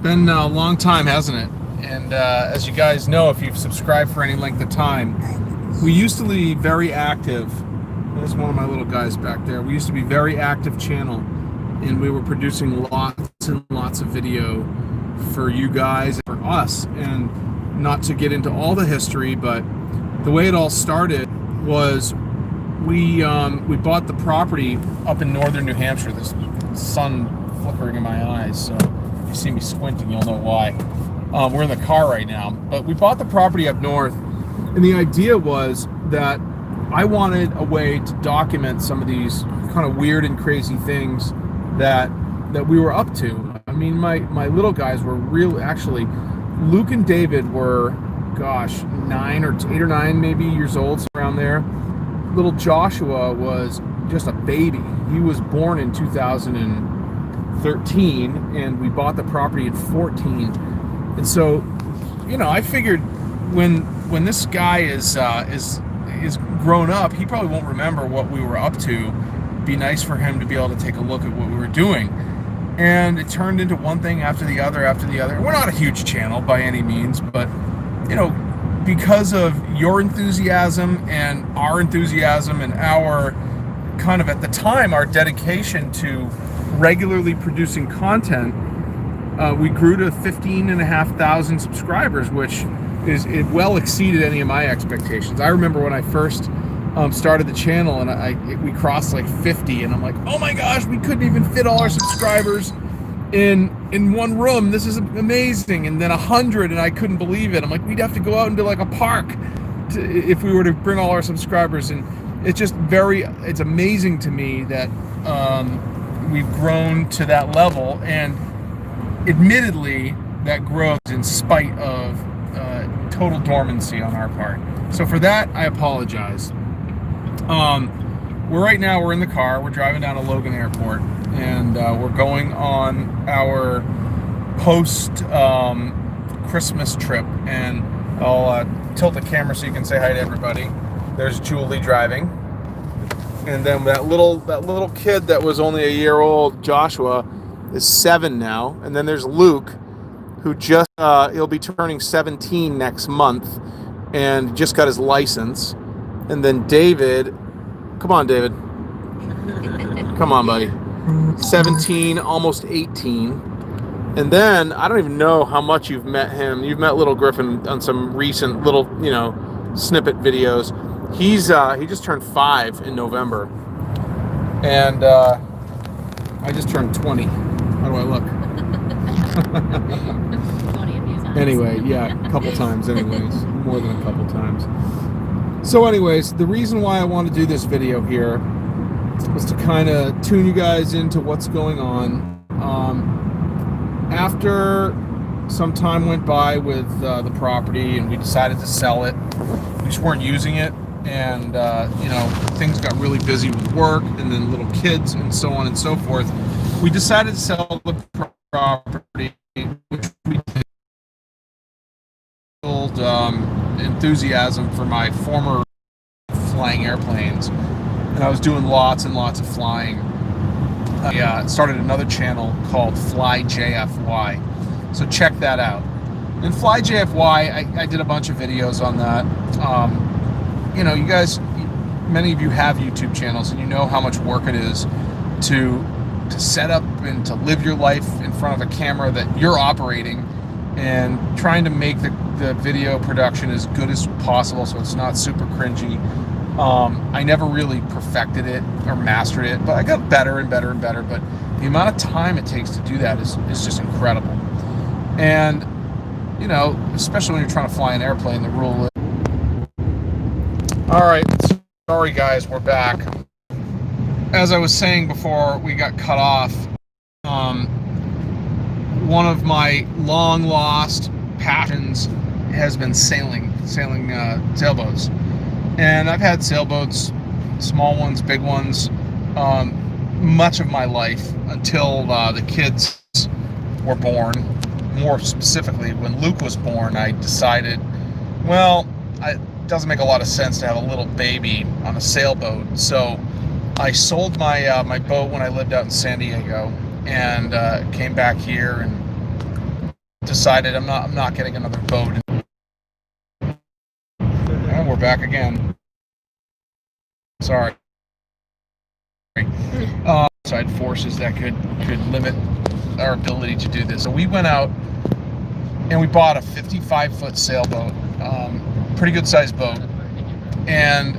Been a long time, hasn't it? And as you guys know, if you've subscribed for any length of time, we used to be very active. There's one of my little guys back there. We used to be very active channel, and we were producing lots and lots of video for you guys, for us. And not to get into all the history, but the way it all started was we bought the property up in northern New Hampshire. This sun flickering in my eyes, so if you see me squinting, you'll know why. We're in the car right now, but we bought the property up north, and the idea was that I wanted a way to document some of these kind of weird and crazy things that we were up to. I mean, my little guys were real. Actually, Luke and David were, gosh, 8 or 9 maybe years old, around there. Little Joshua was just a baby. He was born in 2013, and we bought the property at 14. And so, you know, I figured when this guy is grown up, he probably won't remember what we were up to. It'd be nice for him to be able to take a look at what we were doing. And it turned into one thing after the other after the other. We're not a huge channel by any means, but, you know, because of your enthusiasm and our enthusiasm and our kind of, at the time, our dedication to regularly producing content, we grew to 15,500 subscribers, which it well exceeded any of my expectations. I remember when I first started the channel and we crossed like 50, and I'm like, oh my gosh, we couldn't even fit all our subscribers in one room. This is amazing. And then 100, and I couldn't believe it. I'm like, we'd have to go out into like a park if we were to bring all our subscribers. And it's just it's amazing to me that we've grown to that level. And admittedly, that growth is in spite of total dormancy on our part. So for that, I apologize. We're in the car. We're driving down to Logan Airport, and we're going on our post Christmas trip. And I'll tilt the camera so you can say hi to everybody. There's Julie driving, and then that little kid that was only a year old, Joshua, is 7 now. And then there's Luke, who just he'll be turning 17 next month, and just got his license. And then David, come on, David. Come on, buddy. 17, almost 18. And then, I don't even know how much you've met him. You've met little Griffin on some recent little, snippet videos. He just turned 5 in November. And I just turned 20. How do I look? 20 of these eyes. Anyway, yeah, a couple times anyways. More than a couple times. So anyways, the reason why I want to do this video here was to kind of tune you guys into what's going on. After some time went by with the property, and we decided to sell it, we just weren't using it, and things got really busy with work, and then little kids, and so on and so forth. We decided to sell the property, which we did. Enthusiasm for my former flying airplanes, and I was doing lots and lots of flying. I started another channel called Fly JFY, so check that out. And Fly JFY, I did a bunch of videos on that. You guys, many of you have YouTube channels, and you know how much work it is to set up and to live your life in front of a camera that you're operating, and trying to make the video production as good as possible so it's not super cringy. I never really perfected it or mastered it, but I got better and better and better. But the amount of time it takes to do that is just incredible. And, especially when you're trying to fly an airplane, the rule is... All right, sorry guys, we're back. As I was saying before we got cut off, one of my long lost passions has been sailing sailboats. And I've had sailboats, small ones, big ones, much of my life until the kids were born. More specifically, when Luke was born, I decided, well, it doesn't make a lot of sense to have a little baby on a sailboat. So I sold my my boat when I lived out in San Diego, and came back here and decided I'm not getting another boat. And we're back again. Sorry. Outside forces that could limit our ability to do this. So we went out and we bought a 55-foot sailboat, pretty good sized boat, and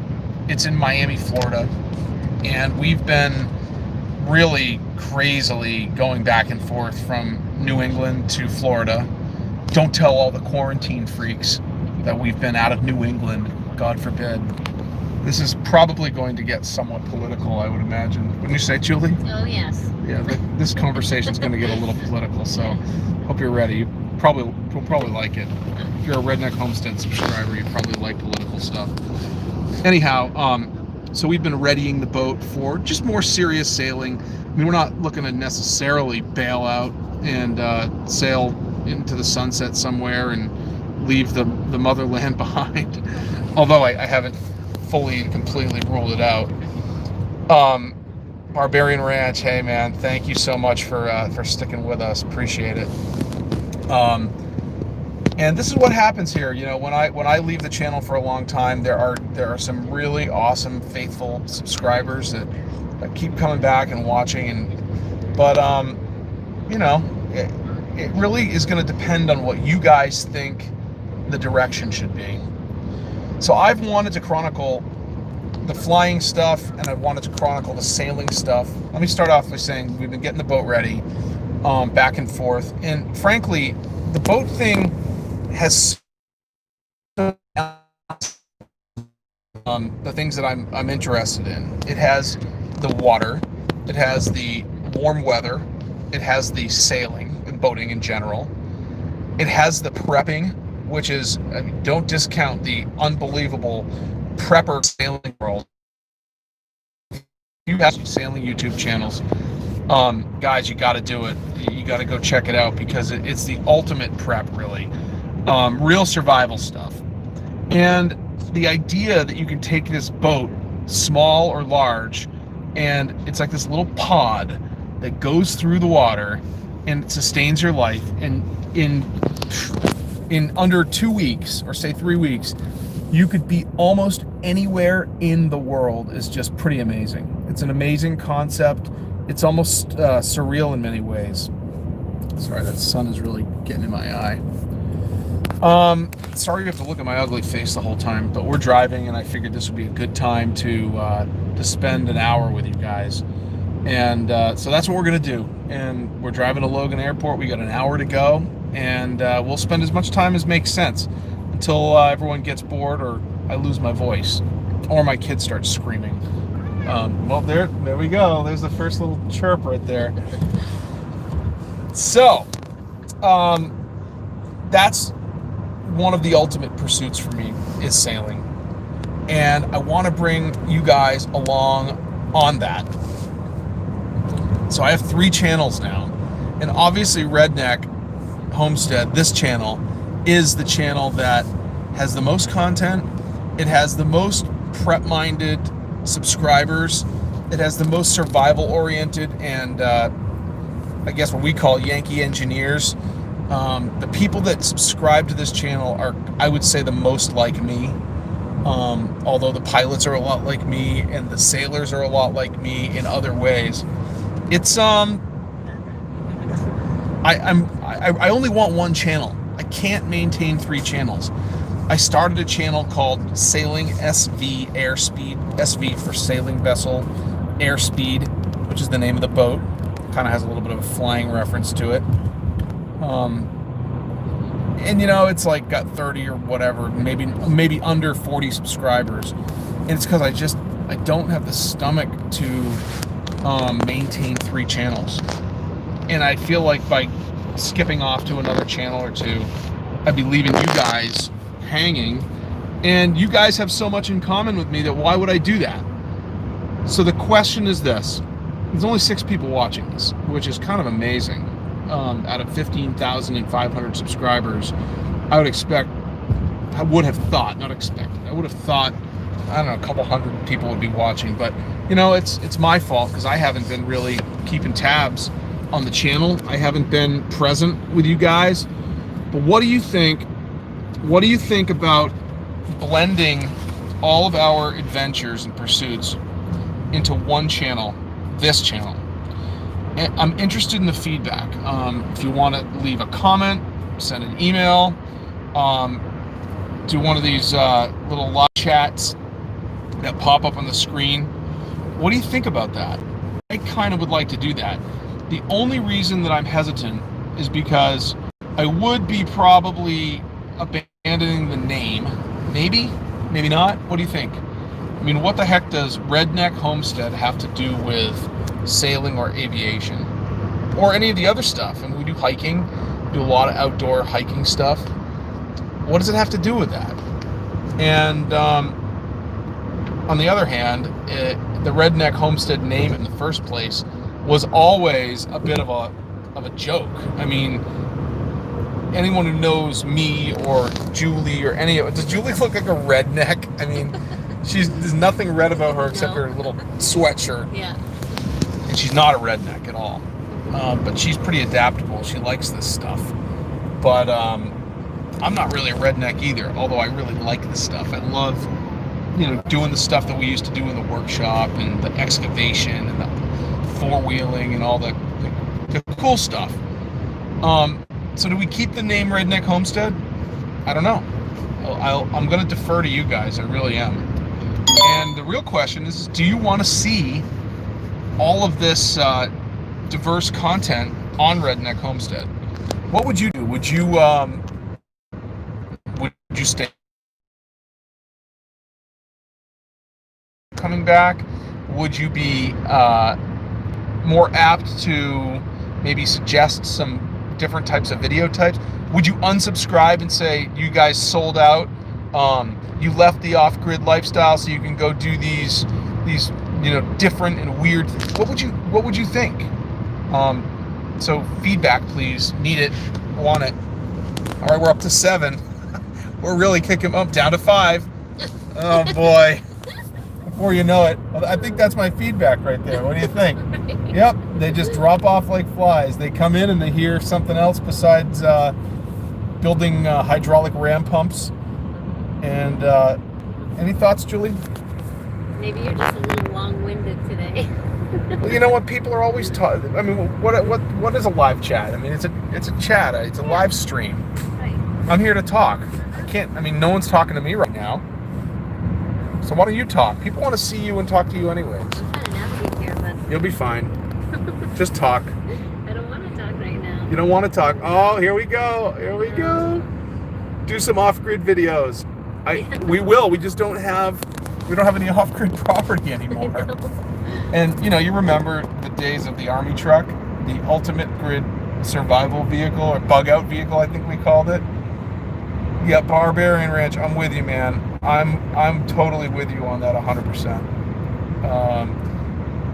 it's in Miami, Florida. And we've been really crazily going back and forth from New England to Florida. Don't tell all the quarantine freaks that we've been out of New England, God forbid. This is probably going to get somewhat political, I would imagine. Wouldn't you say, Julie? Oh, yes. Yeah, this conversation's going to get a little political, so hope you're ready. You'll probably like it. If you're a Redneck Homestead subscriber, you probably like political stuff. Anyhow, so we've been readying the boat for just more serious sailing. I mean, we're not looking to necessarily bail out and sail into the sunset somewhere and leave the motherland behind, although I haven't fully and completely ruled it out. Barbarian Ranch, hey man, thank you so much for sticking with us. Appreciate it. And this is what happens here. You know, when I leave the channel for a long time, there are some really awesome, faithful subscribers that keep coming back and watching. But you know, it really is going to depend on what you guys think the direction should be. So I've wanted to chronicle the flying stuff, and I wanted to chronicle the sailing stuff. Let me start off by saying we've been getting the boat ready, back and forth. And frankly, the boat thing has the things that I'm interested in. It has the water, it has the warm weather, it has the sailing and boating in general, it has the prepping, which is, I mean, don't discount the unbelievable prepper sailing world. You have sailing YouTube channels, guys, you got to do it. You got to go check it out because it's the ultimate prep, really. Real survival stuff. And the idea that you can take this boat, small or large, and it's like this little pod that goes through the water and sustains your life, and in under 2 weeks, or say 3 weeks, you could be almost anywhere in the world, is just pretty amazing. It's an amazing concept. It's almost surreal in many ways. Sorry, that sun is really getting in my eye. Sorry you have to look at my ugly face the whole time, but we're driving, and I figured this would be a good time to spend an hour with you guys. And so that's what we're gonna do. And we're driving to Logan Airport. We got an hour to go, and we'll spend as much time as makes sense until everyone gets bored, or I lose my voice, or my kids start screaming. Well, there we go. There's the first little chirp right there. So, that's one of the ultimate pursuits for me, is sailing. And I want to bring you guys along on that. So I have 3 channels now. And obviously Redneck Homestead, this channel, is the channel that has the most content. It has the most prep-minded subscribers. It has the most survival-oriented and I guess what we call Yankee engineers. The people that subscribe to this channel are, I would say, the most like me. Although the pilots are a lot like me, and the sailors are a lot like me in other ways. It's I only want one channel. I can't maintain 3 channels. I started a channel called Sailing SV Airspeed, SV for Sailing Vessel Airspeed, which is the name of the boat. Kind of has a little bit of a flying reference to it. And you know, it's like got 30 or whatever, maybe under 40 subscribers. And it's because I don't have the stomach to maintain 3 channels. And I feel like by skipping off to another channel or 2, I'd be leaving you guys hanging. And you guys have so much in common with me that why would I do that? So the question is this. There's only 6 people watching this, which is kind of amazing. Out of 15,500 subscribers, I would have thought, I don't know, a couple hundred people would be watching. But you know, it's my fault because I haven't been really keeping tabs on the channel. I haven't been present with you guys. But what do you think? What do you think about blending all of our adventures and pursuits into one channel, this channel? And I'm interested in the feedback. If you want to leave a comment, send an email, do one of these little live chats that pop up on the screen. What do you think about that? I kind of would like to do that. The only reason that I'm hesitant is because I would be probably abandoning the name. Maybe, maybe not. What do you think? I mean, what the heck does Redneck Homestead have to do with sailing or aviation? Or any of the other stuff? And we do hiking, do a lot of outdoor hiking stuff. What does it have to do with that? And on the other hand, the Redneck Homestead name in the first place was always a bit of a joke. I mean, anyone who knows me or Julie or any of it, does Julie look like a redneck? I mean, there's nothing red about her except her little sweatshirt. Yeah. And she's not a redneck at all. But she's pretty adaptable. She likes this stuff. But I'm not really a redneck either, although I really like this stuff. I love, doing the stuff that we used to do in the workshop and the excavation and the four-wheeling and all the cool stuff. So do we keep the name Redneck Homestead? I don't know. I'm going to defer to you guys. I really am. And the real question is, do you want to see all of this diverse content on Redneck Homestead? What would you do? Would you stay coming back? Would you be more apt to maybe suggest some different types of video types? Would you unsubscribe and say you guys sold out? You left the off-grid lifestyle so you can go do these different and weird. What would you think? So feedback, please. Need it. Want it. All right, we're up to 7. We're really kicking up, down to 5. Oh boy. Before you know it, I think that's my feedback right there. What do you think? Yep, they just drop off like flies. They come in and they hear something else besides building hydraulic ram pumps. And any thoughts, Julie? Maybe you're just a little long-winded today. Well, you know what? People are always talking. I mean, what is a live chat? I mean, it's a chat. It's a live stream. Right. I'm here to talk. No one's talking to me right now. So why don't you talk? People want to see you and talk to you anyways. I'm trying to navigate here, but You'll be fine. Just talk. I don't want to talk right now. You don't want to talk. Oh, here we go. Here we go. Do some off-grid videos. We will. We just don't have any off-grid property anymore. And you remember the days of the army truck, the ultimate grid survival vehicle or bug-out vehicle, I think we called it. Yeah, Barbarian Ranch. I'm with you, man. I'm totally with you on that 100%.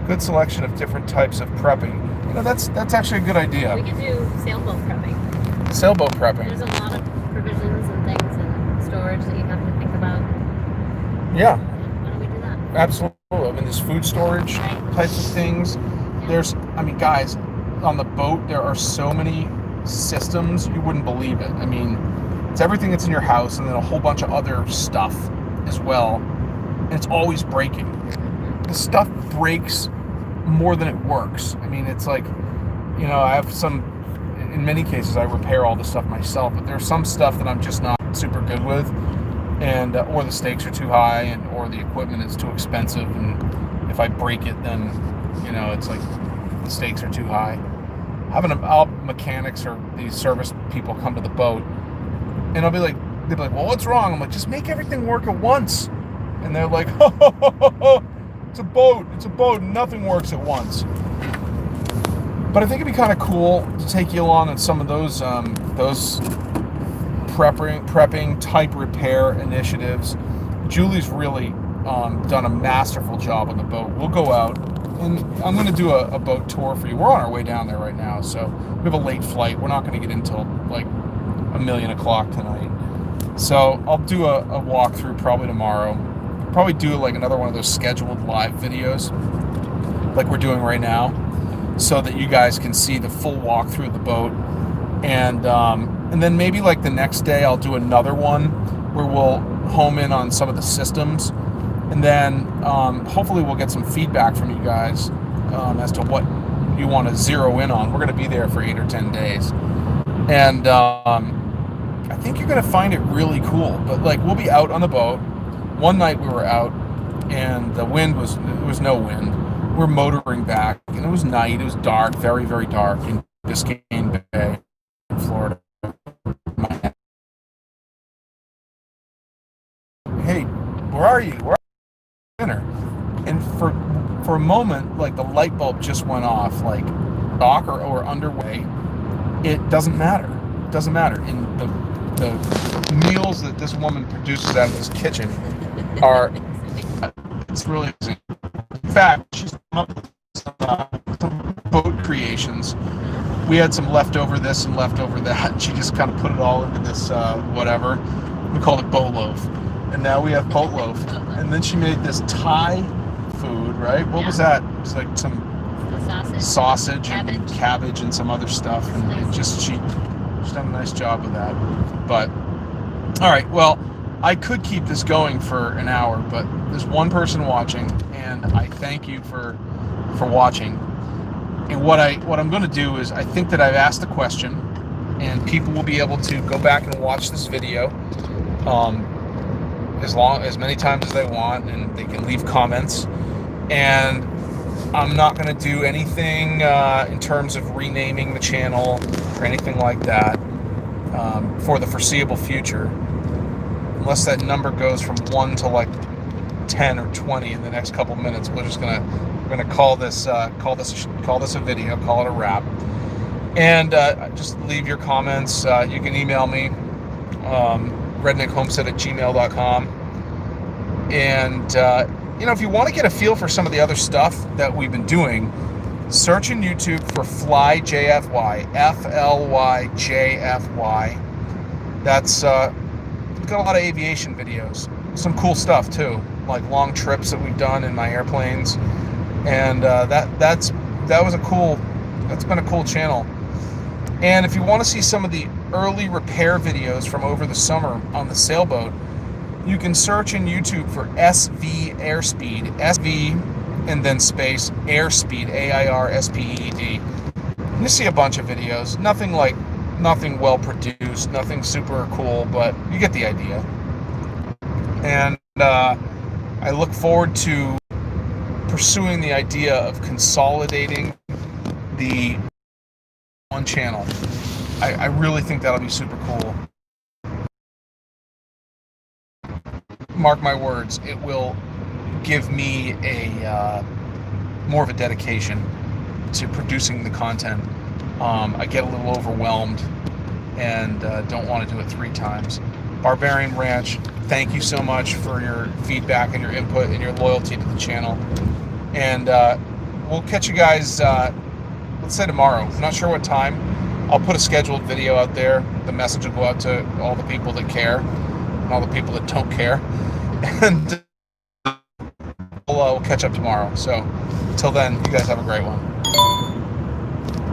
Good selection of different types of prepping. That's actually a good idea. We could do sailboat prepping. Sailboat prepping. There's a lot of provisions and things and storage that you have to think about. Yeah. Why don't we do that? Absolutely. I mean, there's food storage types of things. There's, guys, on the boat, there are so many systems, you wouldn't believe it. I mean, it's everything that's in your house and then a whole bunch of other stuff as well. And it's always breaking. The stuff breaks more than it works. I mean, it's like, I have in many cases, I repair all the stuff myself, but there's some stuff that I'm just not super good with. And or the stakes are too high, or the equipment is too expensive, and if I break it, then it's like the stakes are too high. Having mechanics or these service people come to the boat, and they'll be like, well, what's wrong? I'm like, just make everything work at once. And they're like, it's a boat, nothing works at once. But I think it'd be kind of cool to take you along on some of those prepping type repair initiatives. Julie's really done a masterful job on the boat. We'll go out and I'm going to do a boat tour for you. We're on our way down there right now, so we have a late flight. We're not going to get until like 1:00 tonight. So I'll do a walkthrough probably tomorrow. Probably do like another one of those scheduled live videos like we're doing right now, so that you guys can see the full walkthrough of the boat. And And then maybe like the next day I'll do another one where we'll home in on some of the systems. And then hopefully we'll get some feedback from you guys as to what you want to zero in on. We're going to be there for 8 or 10 days. And I think you're going to find it really cool. But like, we'll be out on the boat. One night we were out and there was no wind. We're motoring back and it was night. It was dark, very, very dark in Biscayne Bay in Florida. Hey, where are you? Where are you? Dinner. And for a moment, like the light bulb just went off. Like dock or underway, it doesn't matter. It doesn't matter. And the meals that this woman produces out of this kitchen are, it's really amazing. In fact, she's come up with some boat creations. We had some leftover this and leftover that. She just kind of put it all into this whatever. We called it boat loaf. And now we have boat loaf. And then she made this Thai food, right? What was that? It was like some sausage and cabbage and some other stuff. And it just she's done a nice job with that. But all right, well, I could keep this going for an hour, but there's one person watching, and I thank you for watching. And what I'm going to do is, I think that I've asked a question, and people will be able to go back and watch this video as many times as they want, and they can leave comments. And I'm not going to do anything in terms of renaming the channel or anything like that for the foreseeable future, unless that number goes from 1 to like 10 or 20 in the next couple minutes. We're gonna call this a video, call it a wrap, and just leave your comments. You can email me, redneckhomestead@gmail.com, and if you want to get a feel for some of the other stuff that we've been doing, search in YouTube for FlyJFY, FLYJFY. That's we've got a lot of aviation videos, some cool stuff too, like long trips that we've done in my airplanes, and that's been a cool channel. And if you want to see some of the early repair videos from over the summer on the sailboat, you can search in YouTube for SV Airspeed, SV and then space Airspeed, AIRSPEED. You see a bunch of videos, nothing well produced, nothing super cool, but you get the idea. And I look forward to pursuing the idea of consolidating the one channel. I really think that'll be super cool. Mark my words, it will give me a more of a dedication to producing the content. I get a little overwhelmed and don't want to do it 3 times. Barbarian Ranch, thank you so much for your feedback and your input and your loyalty to the channel. And we'll catch you guys, let's say tomorrow. I'm not sure what time. I'll put a scheduled video out there. The message will go out to all the people that care and all the people that don't care. And we'll catch up tomorrow. So until then, you guys have a great one.